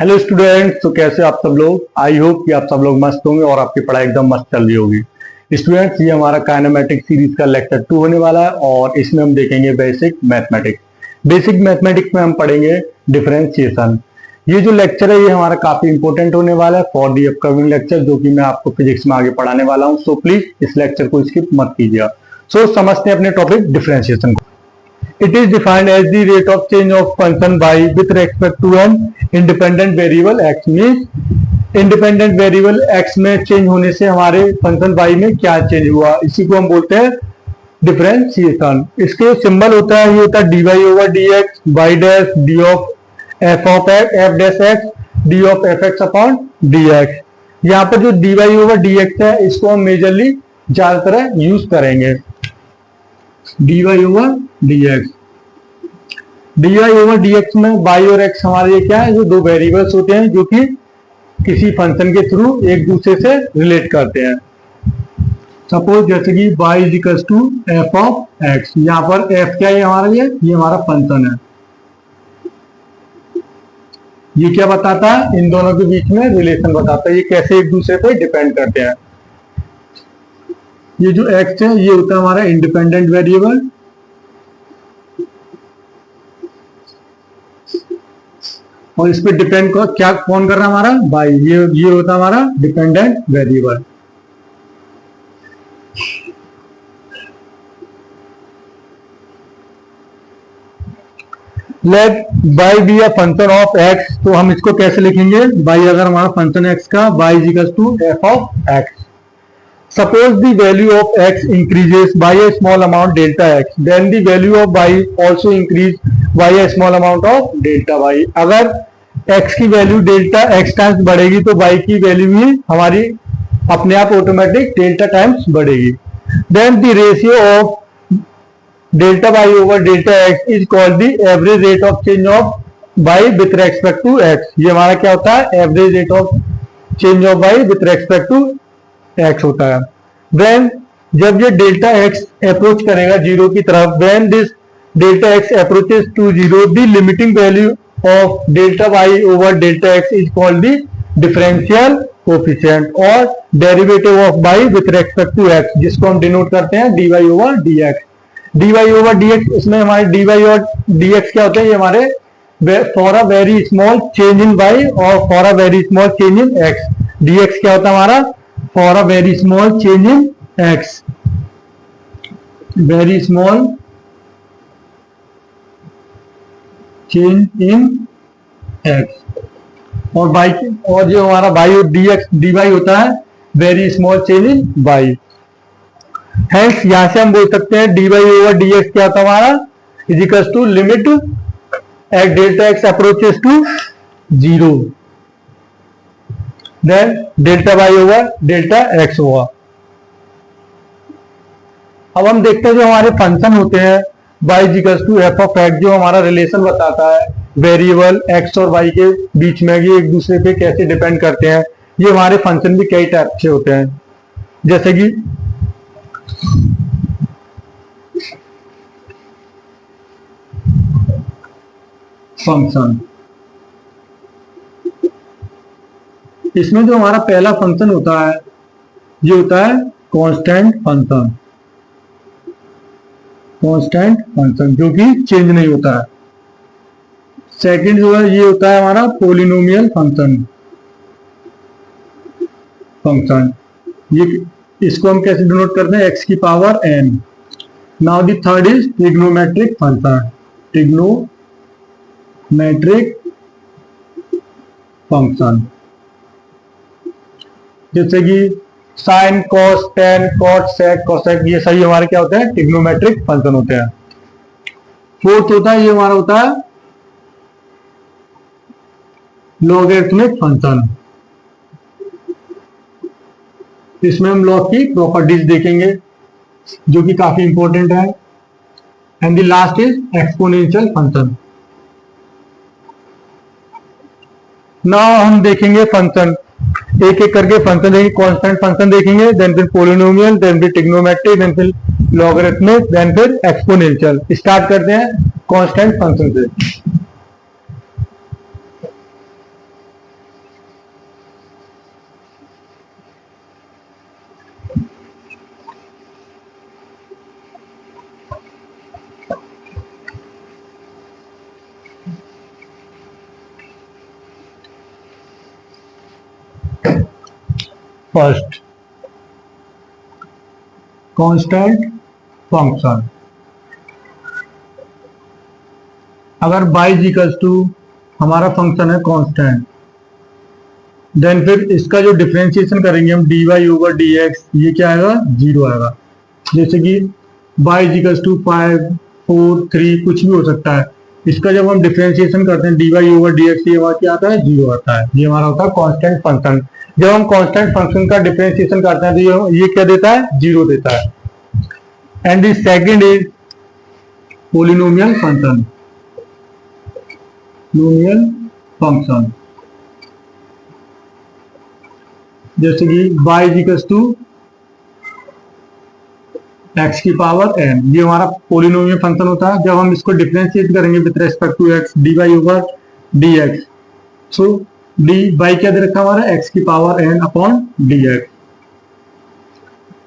Hello students, तो कैसे आप सब लोग। आई होप कि आप सब लोग मस्त होंगे और आपकी पढ़ाई एकदम मस्त चल रही होगी। स्टूडेंट्स, ये हमारा काइनेमेटिक्स सीरीज का लेक्चर 2 होने वाला है और इसमें हम देखेंगे बेसिक मैथमेटिक्स। बेसिक मैथमेटिक्स में हम पढ़ेंगे डिफरेंशिएशन। ये जो लेक्चर है ये हमारा काफी इंपॉर्टेंट होने वाला है फॉर दी अपकमिंग लेक्चर, जो कि मैं आपको फिजिक्स में आगे पढ़ाने वाला हूँ। सो प्लीज इस लेक्चर को स्किप मत कीजिएगा। सो समझते हैं अपने टॉपिक डिफरेंशिएशन को। It is defined as the rate of change of function y with respect to an independent variable x। means independent variable x में चेंज होने से हमारे फंक्शन y में क्या चेंज हुआ, इसी को हम बोलते हैं डिफरेंशिएशन। इसके सिंबल होता है, ये होता है dy over dx, y dash d of f dash x d of fx upon dx। यहाँ पर जो dy over dx है इसको हम मेजरली ज्यादातर यूज करेंगे। dy over dx, dy over dx में y और x हमारे ये क्या है, जो दो वेरिएबल्स होते हैं जो कि किसी फंक्शन के थ्रू एक दूसरे से रिलेट करते हैं। सपोज जैसे कि y is equal to f of x, यहाँ पर f क्या है हमारा, ये हमारा फंक्शन है। ये क्या बताता है, इन दोनों के बीच में रिलेशन बताता है, ये कैसे एक दूसरे पे डिपेंड करते हैं। ये जो x है ये होता है हमारा इंडिपेंडेंट वेरिएबल, और इस पे डिपेंड क्या कौन कर रहा है हमारा y, ये होता है हमारा dependent variable. Let y be a function of x, तो हम इसको कैसे लिखेंगे, y अगर हमारा फंक्शन x का, y is equal to f of x। Suppose the value of x increases by a small amount delta x, then the value of y also increase by a small amount of delta y। अगर x की value delta x times बढ़ेगी तो y की value भी हमारी अपने आप automatic delta times बढ़ेगी। Then the ratio of delta y over delta x is called the average rate of change of y with respect to x। ये हमारा क्या होता है, average rate of change of y with respect to x होता है। When जब ये delta x approach करेगा जीरो की तरफ, when this delta x approaches to zero, the limiting value of delta y over delta x is called the differential coefficient और derivative of y with respect to x, जिसको हम denote करते हैं dy over dx। dy over dx, इसमें हमारे dy और dx क्या होते हैं, ये हमारे for a very small change in y और for a very small change in x। dx क्या होता है हमारा, for a very small change in x, very small change in x, और y, और जो हमारा y और dx dy होता है very small change in y। Hence यहां से हम बोल सकते हैं dy over dx क्या होता है हमारा, is equals to limit at delta x approaches to 0, then delta y over delta x होगा। अब हम देखते हैं जो हमारे फंक्शन होते हैं y equals to f of x, जो हमारा रिलेशन बताता है वेरिएबल x और y के बीच में ये एक दूसरे पे कैसे डिपेंड करते हैं। ये हमारे फंक्शन भी कई टाइप से होते हैं, जैसे कि फंक्शन, इसमें जो हमारा पहला फंक्शन होता है ये होता है कांस्टेंट फंक्शन, कांस्टेंट फंक्शन जो कि चेंज नहीं होता है। सेकंड जो है ये होता है हमारा पॉलिनोमियल फंक्शन, ये इसको हम कैसे डिनोट करते हैं, x की power n। Now the third is trigonometric function, trigonometric function, जैसे कि साइन, कॉस, टेन, कॉट, सेक, कोसेक, ये सभी हमारे क्या होते हैं, ट्रिग्नोमेट्रिक फंक्शन होते हैं। फोर्थ होता है ये हमारा होता है लॉगरिथमिक फंक्शन, इसमें हम लॉग की प्रॉपर्टीज देखेंगे जो कि काफी इंपॉर्टेंट है। And the last is exponential function. Now हम देखेंगे फंक्शन, एक एक करके फंक्शन देखेंगे। कांस्टेंट फंक्शन देखेंगे, देन फिर पॉलिनोमियल, देन फिर ट्रिग्नोमेट्रिक, देन फिर लॉगरिथमिक, देन फिर एक्सपोनेंशियल। स्टार्ट करते हैं कांस्टेंट फंक्शन से। First constant function. अगर y इक्वल्स टू हमारा फंक्शन है कांस्टेंट, देन फिर इसका जो डिफरेंशिएशन करेंगे हम dy ओवर dx, ये क्या आएगा, 0 आएगा। जैसे कि y इक्वल्स टू 5, 4, 3 कुछ भी हो सकता है। इसका जब हम डिफरेंशिएशन करते हैं dy ओवर dx, ये हमारा क्या आता है, 0 आता है। ये हमारा होता है कांस्टेंट फंक्शन। जब हम कांस्टेंट फंक्शन का डिफरेंशिएशन करते हैं तो ये क्या देता है, 0 देता है। And the second is polynomial function. Polynomial function जैसे कि y इक्वल्स टू x की पावर n, ये हमारा पोलिनोमियल फंक्शन होता है। जब हम इसको डिफरेंशिएट करेंगे with respect to x, dy over dx, so dy क्या दे रखा हमारा, x की पावर n अपॉन dx।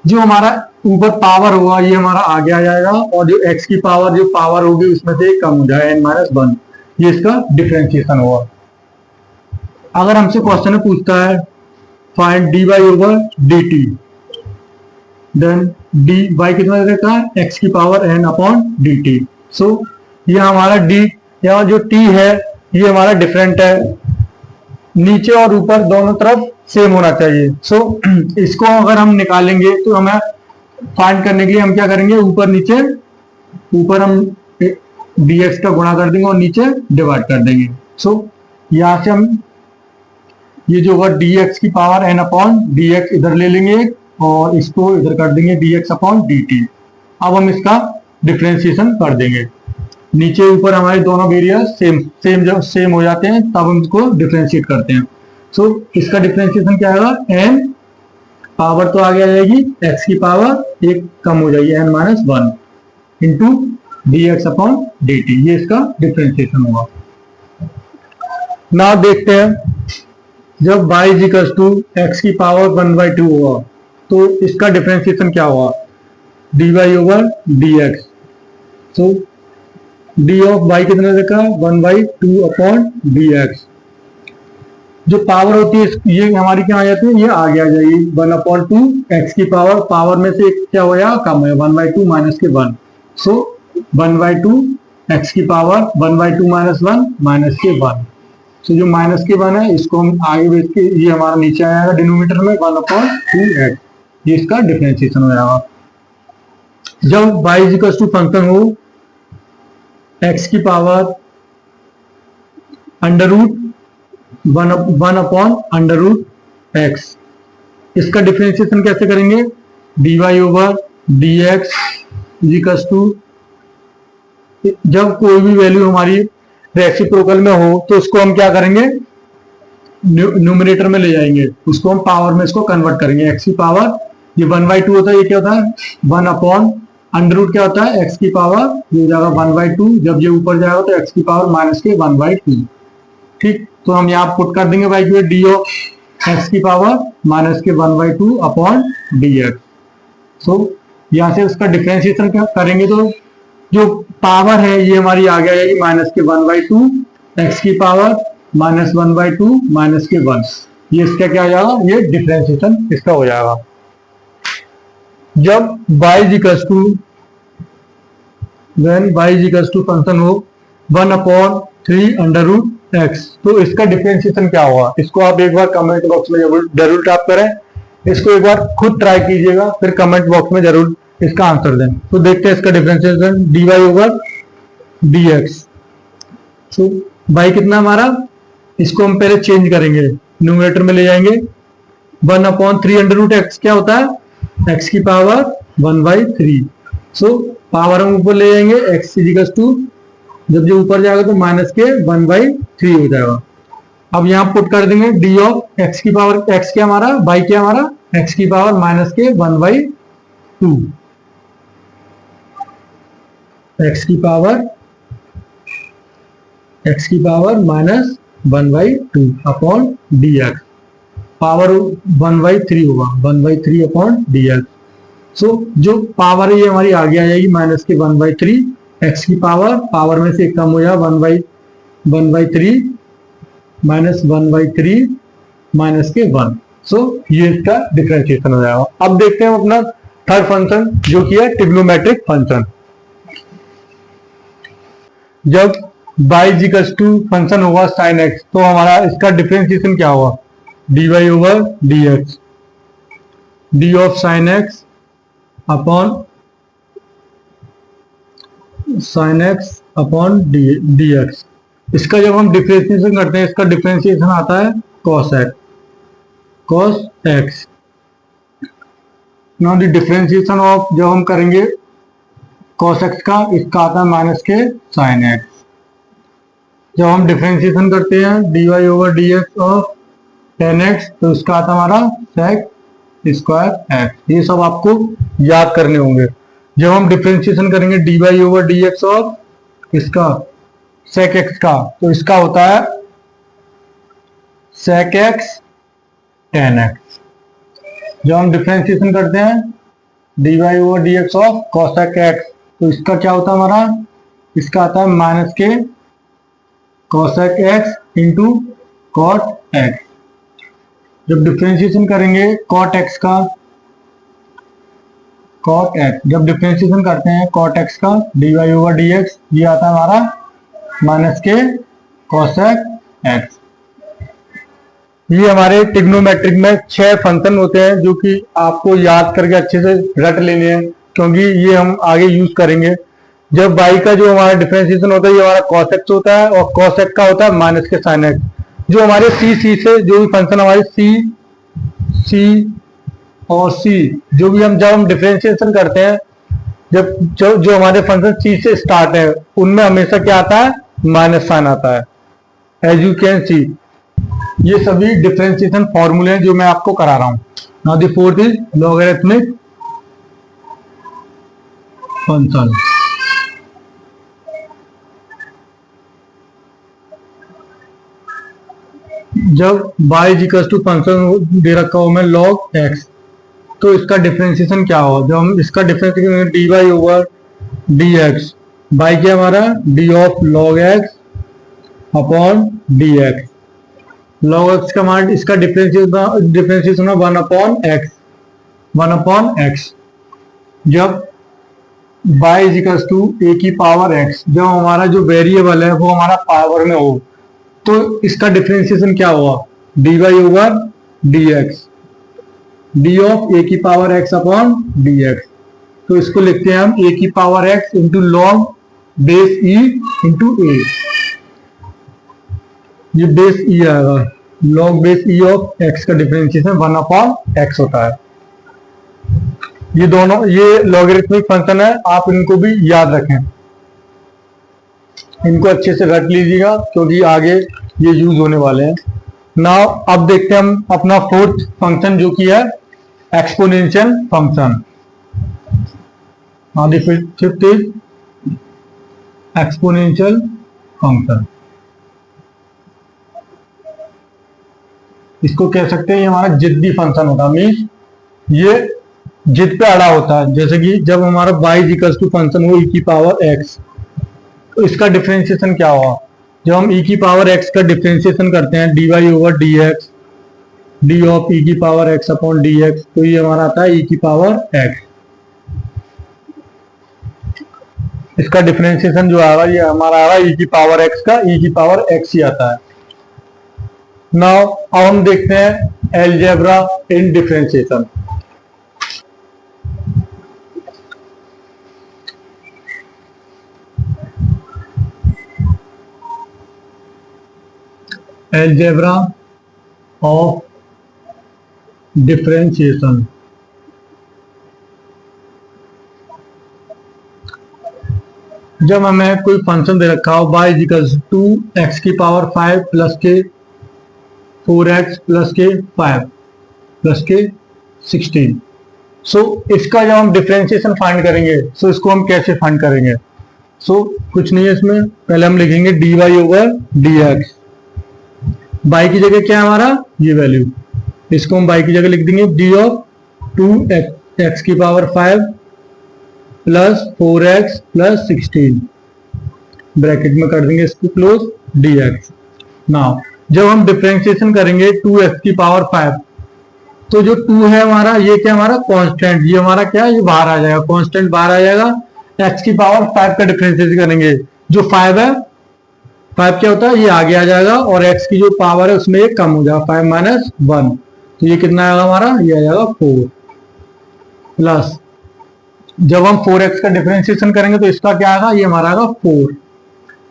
जो हमारा ऊपर पावर होगा ये हमारा आगे आ जाएगा, और जो x की पावर जो पावर होगी उसमें से कम हो जाएगा, n-1, ये इसका डिफरेंशिएशन होगा। अगर हमसे क्वेश्चन में पूछता है find dy over dt, then dy कितना दे रखा है, x की power n upon dt। So ये हमारा d, यहाँ जो t है ये हमारा डिफरेंट है, नीचे और ऊपर दोनों तरफ सेम होना चाहिए। सो इसको अगर हम निकालेंगे तो हमें फाइंड करने के लिए हम क्या करेंगे, ऊपर नीचे, ऊपर हम dx का गुणा कर देंगे और नीचे डिवाइड कर देंगे। सो यहाँ से हम ये जो होगा dx की पावर n अपॉन dx इधर ले लेंगे और इसको इधर कर देंगे dx अपॉन dt। अब हम इसका डिफरेंशिएशन कर देंगे, नीचे ऊपर हमारे दोनों वेरिएबल सेम जब सेम हो जाते हैं तब हम इसको डिफरेंशिएट करते हैं। सो इसका डिफरेंशिएशन क्या आएगा, n पावर तो आगे आ जाएगी, x की पावर एक कम हो जाएगी, n-1 into dx upon dt, ये इसका डिफरेंशिएशन होगा। नाउ देखते हैं जब y इक्वल्स टू x की पावर 1/2 होगा तो इसका डिफरेंशिएशन क्या होगा, dy over dx। So d of y कितना देखा, 1/2 अपॉन dx। जो पावर होती है ये हमारी क्या आ जाती है, ये आगे आ जाएगी, 1/2 x की पावर में से क्या हो जाएगा, कम है, 1/2 माइनस के 1। सो 1/2 x की पावर 1/2 माइनस 1 माइनस के 1। सो जो माइनस के 1 है इसको हम आगे भेज के ये हमारा नीचे आएगा डिनोमिनेटर में 1/2x, ये इसका डिफरेंशिएशन हो जाएगा। जब y इक्वल्स टू फंक्शन हो x की power under root 1 upon under root x, इसका डिफरेंशिएशन कैसे करेंगे, dy over dx equals to, जब कोई भी वैल्यू हमारी रेसिप्रोकल में हो तो उसको हम क्या करेंगे, न्यूमरेटर में ले जाएंगे, उसको हम पावर में इसको कन्वर्ट करेंगे। x की पावर ये 1/2 होता है, ये क्या होता है 1 अपॉन अंडर रूट क्या होता है, x की पावर ये हो जाएगा 1/2, जब ये ऊपर जाएगा तो x की पावर माइनस के 1/2। ठीक, तो हम यहाँ पुट कर देंगे भाई डी ऑफ x की पावर माइनस के 1/2 अपॉन dx। सो यहाँ से उसका डिफरेंशिएशन क्या करेंगे तो जो पावर है ये हमारी आगे आ जाएगी माइनस के 1/2, x की पावर माइनस 1/2 माइनस के 1, ये इसका क्या हो जाएगा, ये डिफरेंशिएशन इसका हो जाएगा। जब y equals to, when y equals to function हो 1/3 अंडर रूट x, तो इसका डिफरेंशिएशन क्या होगा, इसको आप एक बार कमेंट बॉक्स में जरूर टाइप करें, इसको एक बार खुद ट्राई कीजिएगा, फिर कमेंट बॉक्स में जरूर इसका आंसर दें। तो देखते हैं इसका डिफरेंशिएशन dy ओवर dx। सो y कितना हमारा, इसको हम पहले चेंज करेंगे, न्यूमरेटर में ले जाएंगे, 1/3 अंडर रूट x क्या होता है, x की पावर 1/3। सो पावर हम ऊपर ले जाएंगे, x इक्वल्स टू, जब जो ऊपर जाएगा तो माइनस के 1/3 हो जाएगा। अब यहाँ पुट कर देंगे डी ऑफ x की पावर, x क्या हमारा, y क्या हमारा, x की पावर माइनस के 1/2, x की power minus 1/2 upon dx, power 1/3 होगा, 1/3 अपॉन dx। सो जो पावर है ये हमारी आगे आ जाएगी माइनस के 1/3, x की पावर में से कम हो जाएगा 1/3 माइनस 1/3 माइनस के 1। सो ये इसका डिफरेंशिएशन हो जाएगा। अब देखते हैं हम अपना थर्ड फंक्शन जो कि है ट्रिग्नोमेट्रिक फंक्शन। जब y इक्वल्स टू फंक्शन होगा साइन एक्स, तो हमारा इसका डिफरेंशिएशन क्या होगा, dy over dx, D of sine x upon sine x upon d x. इसका जब हम डिफरेंशिएशन करते हैं, इसका डिफरेंशिएशन आता है cos x, cos x। Now the differentiation of जब हम करेंगे cos x का, इसका आता है माइनस के साइन x। जब हम डिफरेंशिएशन करते हैं dy over dx of tan x, तो इसका आता है हमारा sec स्क्वायर x। ये सब आपको याद करने होंगे। जब हम डिफरेंशिएशन करेंगे dy ओवर dx ऑफ इसका sec x का, तो इसका होता है sec x tan x। जब हम डिफरेंशिएशन करते हैं dy over dx of cosec x, तो इसका क्या होता है हमारा, इसका आता है माइनस के cosec x into cot x। जब डिफरेंशिएशन करेंगे cot x का, cot x, जब डिफरेंशिएशन करते हैं cot x का dy ओवर dx, ये आता है हमारा माइनस के cosec x। ये हमारे ट्रिग्नोमेट्रिक में 6 फंक्शन होते हैं जो कि आपको याद करके अच्छे से रट लेने हैं, क्योंकि ये हम आगे यूज करेंगे। जब y का जो हमारा डिफरेंशिएशन होता है, ये हमारा cos x होता है, और cos x का होता है माइनस के sin x। जो हमारे c से जो भी फंक्शन हमारे c और c, जो भी हम जब हम डिफरेंशिएशन करते हैं, जब जो हमारे फंक्शन c से स्टार्ट है, उनमें हमेशा क्या आता है, माइनस साइन आता है। एज यू कैन सी, ये सभी डिफरेंशिएशन फॉर्मूले हैं जो मैं आपको करा रहा हूं। Now the fourth is logarithmic function. जब y इक्वल्स टू फंक्शन दे रखा हो मैं log x, तो इसका डिफरेंशिएशन क्या होगा, जब हम इसका differentiation dy over dx, y क्या हमारा d of log x upon dx। log x का मान, इसका डिफरेंशिएशन है 1 अपॉन x, 1 अपॉन x। जब y इक्वल्स टू a की पावर x, जब हमारा जो वेरिएबल है वो हमारा पावर में हो, तो इसका डिफरेंशिएशन क्या हुआ, dy over dx, d of a की पावर x अपॉन dx। तो इसको लिखते हैं हम a की power x into log base e into a। ये बेस e आएगा, log base e of x का डिफरेंशिएशन 1 अपॉन x होता है। ये दोनों, ये लॉगरिथमिक फंक्शन है, आप इनको भी याद रखें, इनको अच्छे से रट लीजिएगा क्योंकि आगे ये यूज होने वाले हैं। नाउ अब देखते हैं हम अपना फोर्थ फंक्शन जो कि है exponential function. Now the fifth is exponential function. इसको कह सकते हैं ये हमारा जिद्दी फंक्शन होता है, मीन्स ये जिद पे अड़ा होता है। जैसे कि जब हमारा y इक्वल्स टू फंक्शन हो e की पावर x, तो इसका डिफरेंशिएशन क्या होगा, जब हम e की पावर x का डिफरेंशिएशन करते हैं dy over dx, d of e की पावर x अपॉन dx, तो ये हमारा आता है e की पावर x। इसका डिफरेंशिएशन जो आएगा ये हमारा आएगा e की पावर x का e की पावर x ही आता है। नाउ अब हम देखते हैं algebra in differentiation. Algebra of differentiation. जब हमें कोई फंक्शन दे रखा हो y इक्वल्स टू x की पावर 5 प्लस के 4x प्लस के 5 प्लस के 16, सो इसका जब हम डिफरेंशिएशन फाइंड करेंगे, सो इसको हम कैसे फाइंड करेंगे, सो कुछ नहीं है इसमें, पहले हम लिखेंगे dy ओवर dx। y की जगह क्या है हमारा, ये वैल्यू, इसको हम y की जगह लिख देंगे d ऑफ 2x की power 5 plus 4x plus 16, bracket में कर देंगे इसको क्लोज dx। नाउ जब हम डिफरेंशिएशन करेंगे 2x की पावर 5 तो जो 2 है हमारा, ये क्या हमारा कांस्टेंट, ये हमारा क्या है, ये बाहर आ जाएगा, कांस्टेंट बाहर आ जाएगा। x की पावर 5 का डिफरेंशिएशन करेंगे, जो 5 है, 5 क्या होता है, ये आगे आ जाएगा और x की जो पावर है उसमें ये कम हो जाएगा, 5 माइनस 1, तो ये कितना आएगा हमारा, ये आ जाएगा 4 प्लस, जब हम 4x का डिफरेंशिएशन करेंगे तो इसका क्या आएगा, ये हमारा आएगा 4।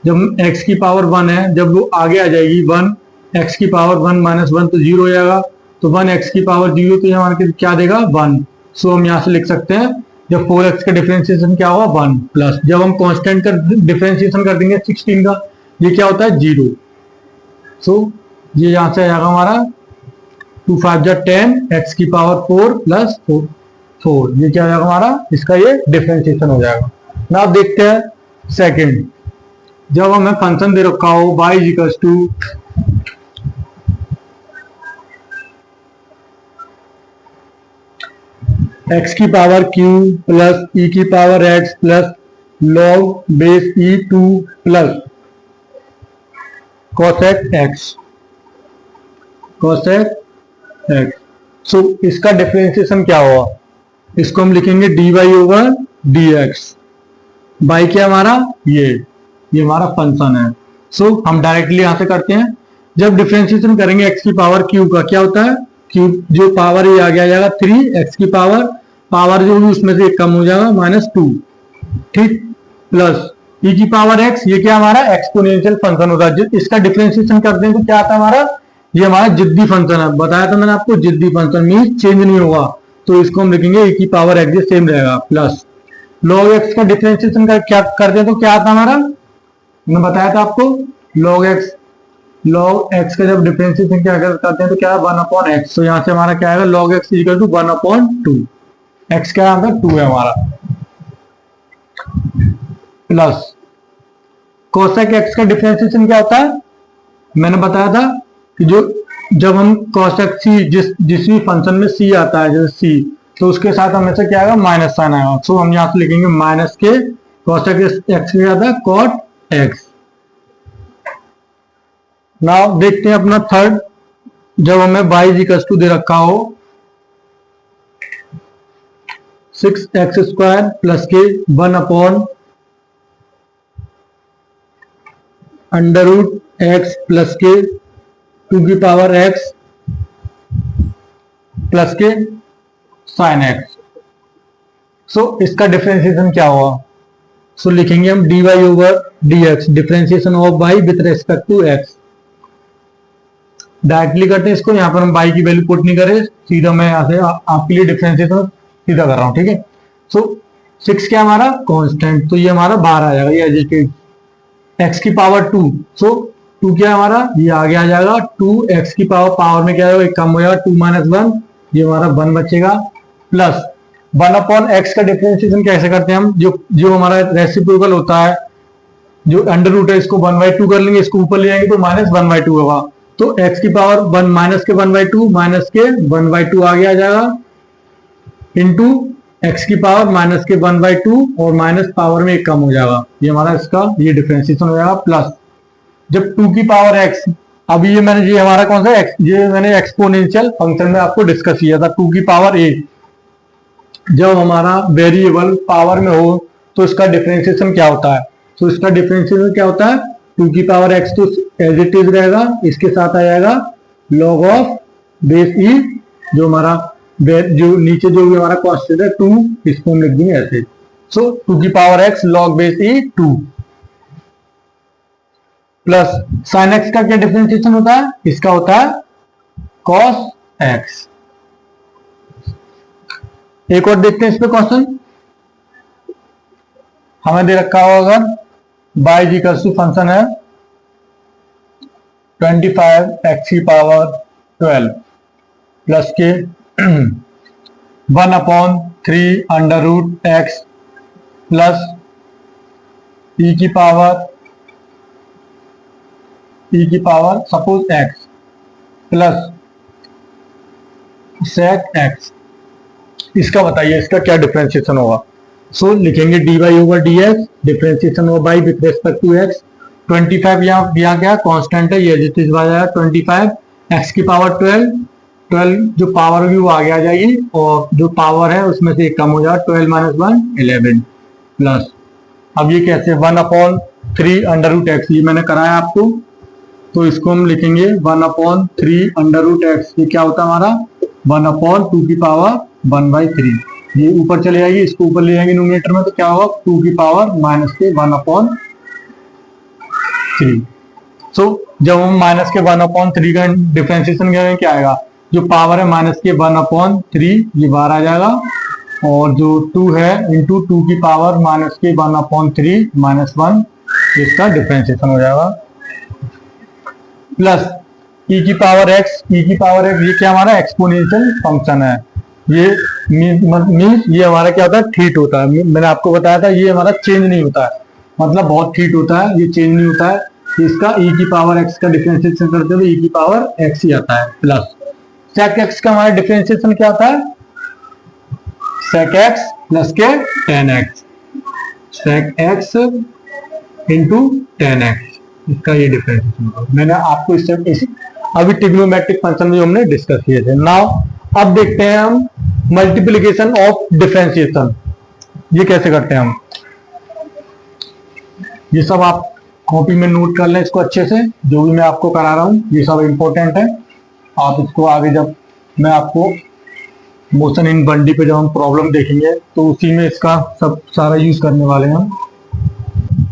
जब x की पावर 1 है, जब वो आगे आ जाएगी 1, x की पावर 1 माइनस 1 तो 0 हो जाएगा, तो 1x की पावर 0, तो यहाँ क्या देगा 1। सो हम यहाँ से लिख सकते हैं जब 4x का डिफरेंशिएशन क्या होगा 1 प्लस, जब हम कांस्टेंट का डिफरेंशिएशन कर देंगे 16 का, ये क्या होता है 0। सो ये यहाँ से आ जाएगा हमारा 2 5 जा 10, x की पावर 4 प्लस 4, ये क्या हो जाएगा हमारा, इसका ये डिफरेंशिएशन हो जाएगा ना। आप देखते हैं सेकंड, जब हमें फंक्शन दे रखा हो y इक्वल्स टू x की पावर q प्लस e की power x plus log base e2 plus cosec x, so इसका डिफरेंशिएशन क्या हुआ, इसको हम लिखेंगे dy ओवर dx, बाई क्या हमारा ये हमारा फंक्शन है। सो हम डायरेक्टली यहां से करते हैं, जब डिफरेंशिएशन करेंगे x की पावर q का, क्या होता है q जो पावर ये आगे आ जाएगा 3, x की पावर जो उसमें से एक कम हो जाएगा -2, ठीक, प्लस e की पावर x, ये क्या हमारा एक्सपोनेंशियल फंक्शन होता है, इसका डिफरेंशिएशन करते हैं तो क्या आता है हमारा, ये हमारा जिद्दी फंक्शन है, बताया था मैंने आपको, जिद्दी फंक्शन मीन चेंज नहीं होगा, तो इसको हम लिखेंगे e की पावर x, ये सेम रहेगा, प्लस log x का डिफरेंशिएशन का क्या करते हैं तो क्या आता है हमारा, मैंने बताया था आपको, log x का जब डिफरेंशिएशन क्या करते हैं तो क्या है 1/x, तो यहां से हमारा क्या आएगा log x equal to 1/2, x क्या है 2 है हमारा, प्लस cosec x का डिफरेंशिएशन क्या होता है, मैंने बताया था कि जब हम cosec c जिस भी फंक्शन में c आता है, जैसे c, तो उसके साथ हमेशा क्या आएगा माइनस साइन आएगा, सो हम यहाँ से लिखेंगे माइनस के cosec x क्या आता है cot x। नाउ देखते हैं अपना थर्ड, जब हमें y इक्वल्स टू दे रखा हो 6x² प्लस के 1/√x प्लस के 2 की पावर x प्लस के sin x। सो इसका डिफरेंशिएशन क्या हुआ, सो लिखेंगे हम dy over dx, differentiation of y with respect to x, directly करते हैं इसको, यहाँ पर हम y की वैल्यू पुट नहीं करें, सीधा मैं यहाँ से आपके लिए डिफरेंशिएशन सीधा कर रहा हूँ, ठीक है। सो 6 क्या हमारा कांस्टेंट, तो ये हमारा बाहर आ जाएगा, ये एज इट इज, x की पावर 2, सो 2 क्या हमारा, ये आगे आ जाएगा 2, x की पावर में क्या आएगा, एक कम हो जाएगा 2 माइनस 1, ये हमारा 1 बचेगा, प्लस 1/x का डिफरेंशिएशन कैसे करते हैं हम, जो हमारा रेसिप्रोकल होता है, जो अंडर रूट है, इसको 1/2 कर लेंगे, इसको ऊपर ले जाएंगे तो -1/2 होगा, तो x की पावर 1 माइनस के 1/2 माइनस के 1/2 आगे आ जाएगा, इंटू x की पावर माइनस के 1/2 और माइनस पावर में एक कम हो जाएगा, ये हमारा इसका ये डिफरेंशिएशन हो जाएगा, प्लस जब 2 की पावर x, अभी ये हमारा कौन सा x, ये मैंने एक्सपोनेंशियल फंक्शन में आपको डिस्कस किया था, 2 की पावर a, जब हमारा वेरिएबल पावर में हो तो इसका डिफरेंशिएशन क्या होता है, तो इसका डिफरेंशिएशन क्या होता है, 2 की पावर x तो एज इट इज रहेगा, इसके साथ आ जाएगा log ऑफ बेस e, जो हमारा जो नीचे जो भी हमारा कांस्टेंट है 2, इसको हम लिख देंगे ऐसे, सो 2 की power x log base e 2, plus sin x का क्या डिफरेंशिएशन होता है, इसका होता है cos x। एक और देखते हैं इस पे क्वेश्चन, हमें दे रखा होगा अगर y इक्वल्स टू फंक्शन है 25x की पावर 12 प्लस के 1/3 प्लस e की power suppose x plus sec x, इसका बताइए इसका क्या डिफरेंशिएशन होगा, सो लिखेंगे dy over dx, differentiation of y with respect to x, 25 यहाँ दिया गया कांस्टेंट है, ये जितनी बार आया 25 x की पावर 12 12 जो पावर होगी वो आगे आ जाएगी और जो पावर है उसमें से एक कम हो जाएगा, 12 माइनस 1 11 प्लस, अब ये कैसे 1/3 अंडर रूट एक्स, ये मैंने कराया आपको, तो इसको हम लिखेंगे 1/3 अंडर रूट एक्स, ये क्या होता है हमारा 1/2 की पावर 1/3, ये ऊपर चले जाएगी, इसको ऊपर ले जाएंगे न्यूमरेटर में, तो क्या होगा 2 की पावर माइनस के 1/3। सो जब हम माइनस के 1/3 का डिफ्रेंशिएशन करेंगे क्या आएगा, जो पावर है माइनस के 1/3 ये बाहर आ जाएगा, और जो 2 है इंटू 2 की पावर माइनस के 1/3 माइनस 1, इसका डिफ्रेंशिएशन हो जाएगा, प्लस e की पावर x, e की पावर x ये क्या हमारा एक्सपोनेंशियल फंक्शन है, ये मीन्स ये हमारा क्या होता है ठीक होता है, मैंने आपको बताया था ये हमारा चेंज नहीं होता है, मतलब बहुत ठीक होता है, ये चेंज नहीं होता है, इसका e की पावर x का डिफरेंशिएशन करते हुए e की पावर x ही आता है, प्लस sec x का हमारा डिफरेंशिएशन क्या आता है sec x प्लस के tan x, sec x into tan x, इसका ये डिफरेंशिएशन मैंने आपको इससे अभी ट्रिग्नोमेट्रिक फंक्शन में हमने डिस्कस किए थे। नाउ अब देखते हैं हम मल्टीप्लिकेशन ऑफ डिफरेंशिएशन, ये कैसे करते हैं हम, ये सब आप कॉपी में नोट कर लें इसको अच्छे से, जो भी मैं आपको करा रहा हूं ये सब इंपॉर्टेंट है, आप इसको आगे जब मैं आपको मोशन इन बंडी पे जब हम प्रॉब्लम देखेंगे तो उसी में इसका सब सारा यूज करने वाले हैं हम।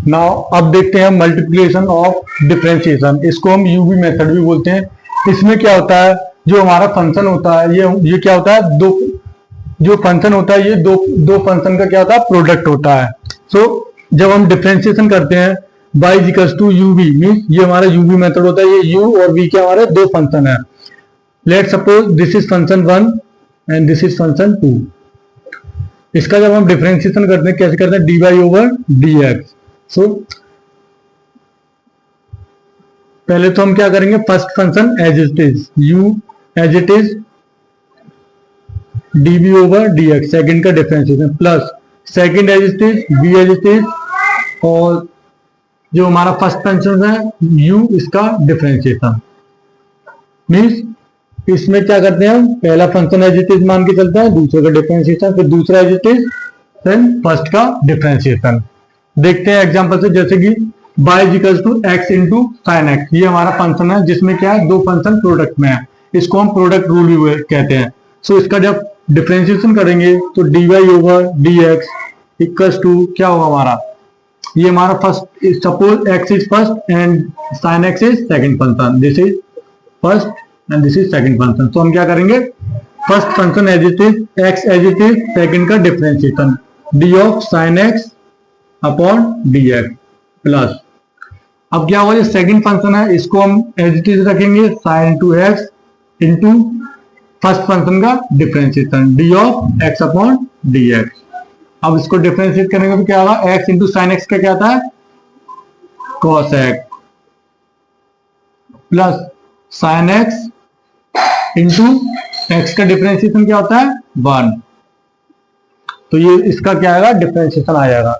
नाउ अब देखते हैं मल्टीप्लिकेशन ऑफ डिफरेंशिएशन, इसको हम यूवी मेथड भी बोलते हैं। इसमें क्या होता है, जो हमारा फंक्शन होता है ये क्या होता है, दो जो फंक्शन होता है ये दो फंक्शन का क्या होता है प्रोडक्ट होता है। सो जब हम डिफरेंशिएशन करते हैं y equals to u v, means ये हमारा यूवी मेथड होता है, ये u और v के हमारे दो फंक्शन है। Let suppose this is function 1 and this is function 2, इसका जब हम डिफरेंशिएशन करते हैं कैसे करते हैं dy ओवर dx। सो पहले तो हम क्या करेंगे, first function as it is u as it is dv over dx, second का differentiation, plus second as it is v as it is, और जो हमारा फर्स्ट फंक्शन है u, इसका डिफरेंशिएशन। मीन्स इसमें क्या करते हैं हम, पहला फंक्शन एज इट इज मान के चलते हैं, दूसरे का डिफरेंशिएशन, फिर दूसरा as it is, then first का डिफरेंशिएशन। देखते हैं एग्जांपल से, जैसे कि y equals to x into sine x, ये हमारा फंक्शन है जिसमें क्या है दो फंक्शन प्रोडक्ट में है, इसको हम प्रोडक्ट रूल भी कहते हैं। सो इसका जब डिफरेंशिएशन करेंगे तो dy over dx equals to क्या होगा हमारा, ये हमारा first, suppose x is first and sine x is second function, this is first and this is second function. तो हम क्या करेंगे, first function as it is x as it is, second का differentiation d of sine x upon dx, plus अब क्या होगा, जो second function है इसको हम एज इट इज रखेंगे sine to x into first function का differentiation d of x upon dx। अब इसको डिफरेंशिएट करेंगे तो क्या होगा, x इंटू साइन एक्स का क्या आता है cos x, plus sine x into x का डिफरेंशिएशन क्या होता है 1, तो ये इसका क्या आएगा डिफरेंशिएशन आ जाएगा।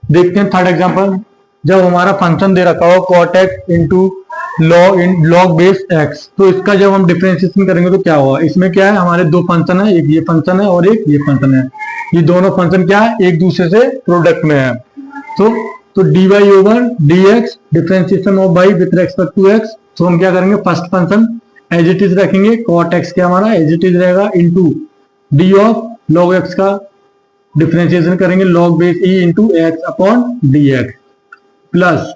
देखते हैं थर्ड एग्जांपल, जब हमारा फंक्शन दे रखा हो cot x into log base x, तो इसका जब हम डिफरेंशिएशन करेंगे तो क्या होगा, इसमें क्या है हमारे दो फंक्शन है, एक ये फंक्शन है और एक ये फंक्शन है, ये दोनों फंक्शन क्या है एक दूसरे से प्रोडक्ट में है। तो dy over dx differentiation of y with respect to x, तो हम क्या करेंगे first function as it is रखेंगे, cot x क्या हमारा एज इट इज रहेगा, into d of log x का डिफरेंशिएशन करेंगे log base e into x upon dx, plus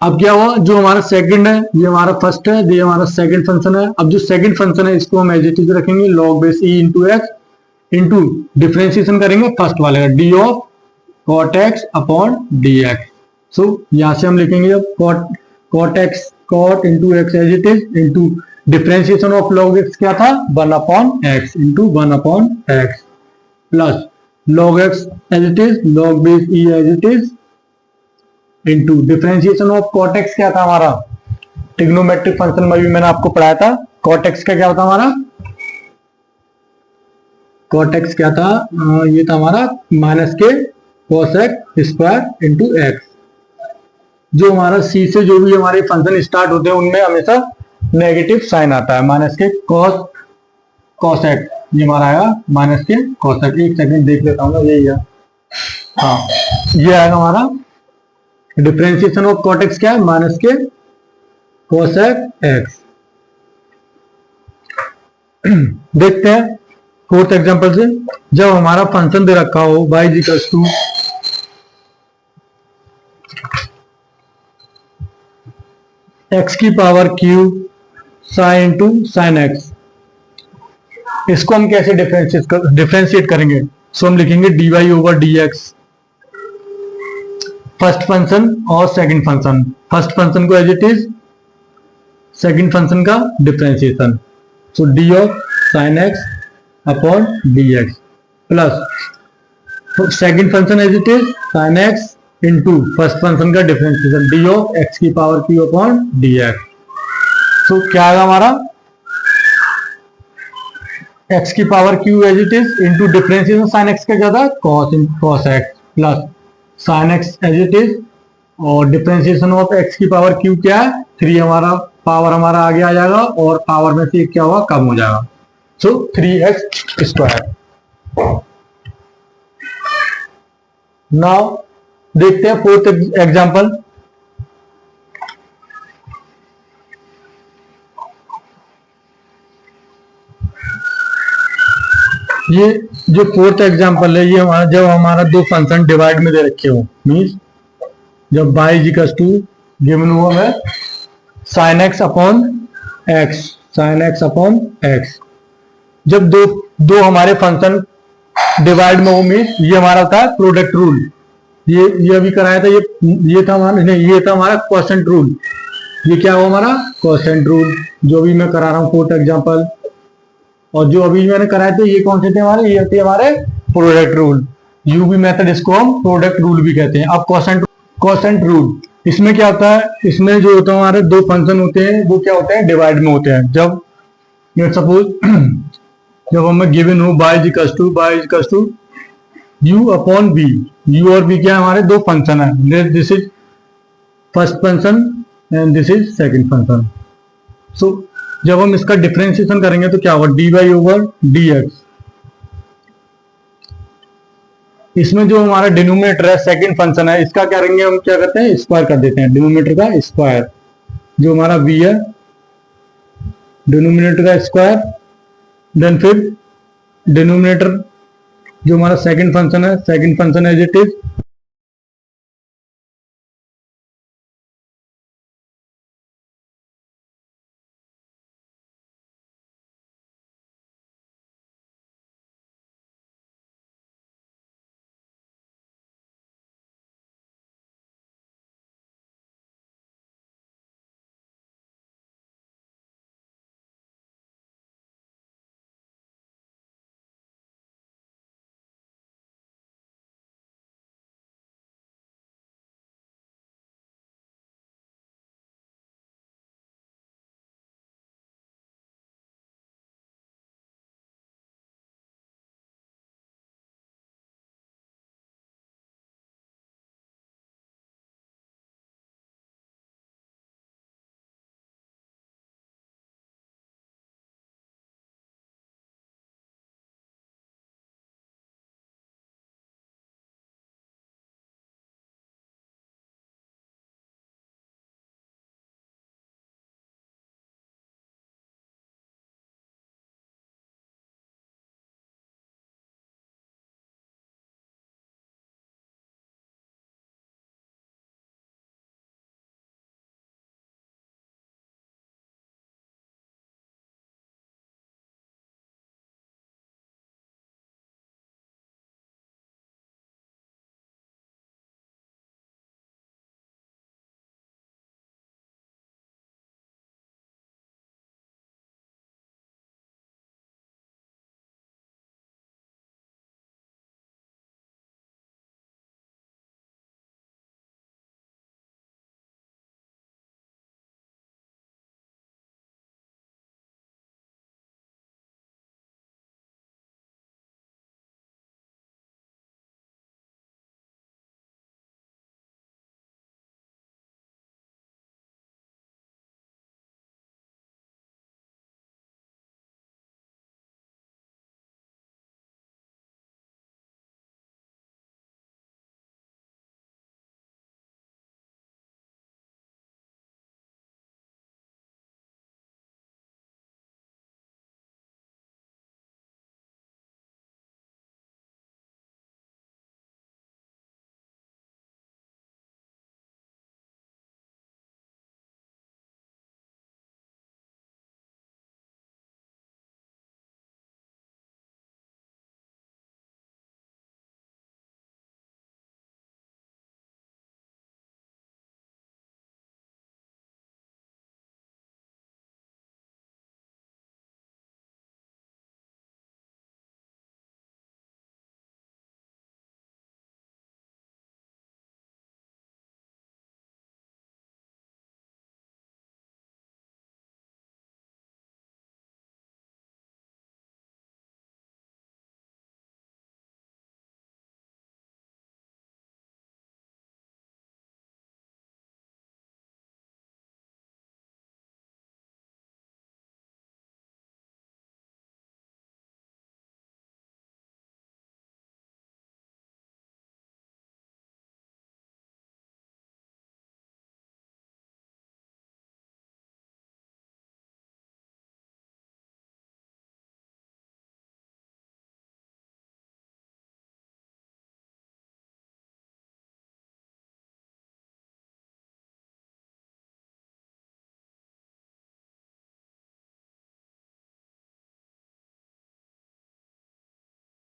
अब क्या हुआ, जो हमारा सेकंड है ये हमारा फर्स्ट है, ये हमारा सेकंड फंक्शन है। अब जो सेकंड फंक्शन है इसको हम एज इट इज रखेंगे log base e into x into differentiation करेंगे फर्स्ट वाले का d of cot x upon dx। So यहां से हम लिखेंगे अब cot x cot into x as it is into differentiation of log x क्या था 1 upon x into 1 upon x, plus log x as it is log base e as it is into differentiation of cot x क्या था हमारा, trigonometric function में भी मैंने आपको पढ़ाया था, cot x का क्या होता हमारा, cot x क्या था, ये था हमारा माइनस के cos x square into x. जो हमारा c से जो भी हमारे फंक्शन स्टार्ट होते हैं उनमें हमेशा नेगेटिव साइन आता है, माइनस के कॉसेक, ये हमारा आएगा माइनस के कॉसेक। एक सेकंड देख लेता हूँ, यही है, हाँ ये आएगा हमारा डिफरेंशिएशन ऑफ कॉट एक्स क्या है, माइनस के कोसेक एक्स। देखते हैं फोर्थ एग्जांपल से, जब हमारा फंक्शन दे रखा हो y इक्वल्स टू x की power q sine into sine x, इसको हम कैसे डिफरेंशिएट करेंगे? सो हम लिखेंगे dy over dx, first function और सेकंड फंक्शन, फर्स्ट फंक्शन को as it is, second function का differentiation, so d of sine x upon d x plus second function as it is sine x into first function का differentiation d of x की power q upon d x. सो क्या आएगा हमारा, x की power q as it is into differentiation sine x का ज्यादा cos x plus sine x as it is, और differentiation of x की पावर क्यू क्या है 3, हमारा पावर हमारा आगे आ जाएगा और पावर में से क्या होगा, कम हो जाएगा, सो 3x स्क्वायर। नाउ देखते हैं फोर्थ एग्जांपल। ये जो फोर्थ एग्जांपल है, ये हमारा जब हमारा दो फंक्शन डिवाइड में दे रखे हो, मीन्स जब y इक्वल्स टू गिवन हुआ है sign x upon x, sign x upon x, जब दो हमारे फंक्शन डिवाइड में हो, मीन्स ये हमारा होता है प्रोडक्ट रूल, ये अभी कराया था, ये था हमारा, नहीं ये था हमारा क्वोशिएंट रूल, ये क्या हुआ हमारा क्वोशिएंट रूल, जो भी मैं करा रहा हूँ फोर्थ एग्जांपल, और जो अभी मैंने कराए थे ये कौन से थे हमारे, ये थे हमारे प्रोडक्ट रूल, यूवी मेथड, इसको हम प्रोडक्ट रूल भी कहते हैं। अब क्वोशिएंट रूल, इसमें क्या होता है, इसमें जो होता है हमारे दो फंक्शन होते हैं वो क्या होते हैं, डिवाइड में होते हैं। जब सपोज जब हमें गिवन हो y equals to u upon v, u और v क्या है हमारे दो फंक्शन है, this is first function and this is second function. So जब हम इसका डिफरेंशिएशन करेंगे तो क्या होगा, dy ओवर dx, इसमें जो हमारा डिनोमिनेटर है सेकंड फंक्शन है, इसका क्या करेंगे हम, क्या करते हैं स्क्वायर कर देते हैं, डिनोमिनेटर का स्क्वायर, जो हमारा v है डिनोमिनेटर का स्क्वायर, देन फिर डिनोमिनेटर जो हमारा सेकंड फंक्शन है, second function as it is